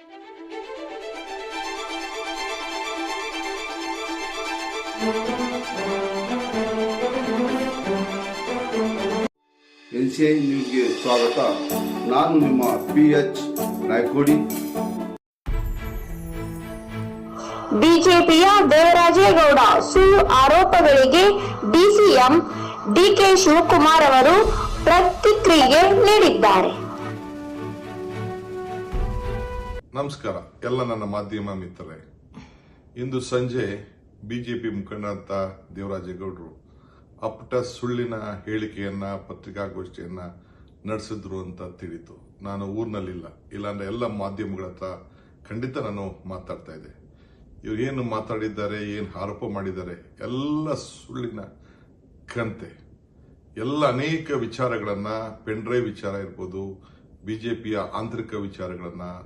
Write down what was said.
NCI ನ್ಯೂಸ್ಗೆ ಸ್ವಾಗತ. ನಾನು ನಿಮ್ಮ PH ನಾಯ್ಕೋಡಿ. ಬಿಜೆಪಿಯ ದೇವರಾಜೇಗೌಡ ಸುಳ್ಳು ಆರೋಪಗಳಿಗೆ ಡಿಸಿಎಂ DK ಶಿವಕುಮಾರ್ ಅವರು ಪ್ರತಿಕ್ರಿಯೆ ನೀಡಿದ್ದಾರೆ. ನಮಸ್ಕಾರ ಎಲ್ಲ ನನ್ನ ಮಾಧ್ಯಮ ಮಿತ್ರರೇ. ಇಂದು ಸಂಜೆ ಬಿಜೆಪಿ ಮುಖಂಡರಂತ ದೇವರಾಜೇಗೌಡರು ಅಪ್ಪಟ ಸುಳ್ಳಿನ ಹೇಳಿಕೆಯನ್ನ ಪತ್ರಿಕಾಗೋಷ್ಠಿಯನ್ನ ನಡೆಸಿದ್ರು ಅಂತ ತಿಳಿತು. ನಾನು ಊರಿನಲ್ಲಿಲ್ಲ, ಇಲ್ಲಾಂದ್ರೆ ಎಲ್ಲ ಮಾಧ್ಯಮಗಳ ಹತ್ರ ಖಂಡಿತ ನಾನು ಮಾತಾಡ್ತಾ ಇದ್ದೆ. ಇವ್ರು ಏನು ಮಾತಾಡಿದ್ದಾರೆ, ಏನು ಆರೋಪ ಮಾಡಿದ್ದಾರೆ ಎಲ್ಲ ಸುಳ್ಳಿನ ಕಂತೆ. ಎಲ್ಲ ಅನೇಕ ವಿಚಾರಗಳನ್ನ, ಪೆನ್ ಡ್ರೈವ್ ವಿಚಾರ ಇರ್ಬೋದು, ಬಿಜೆಪಿಯ ಆಂತರಿಕ ವಿಚಾರಗಳನ್ನ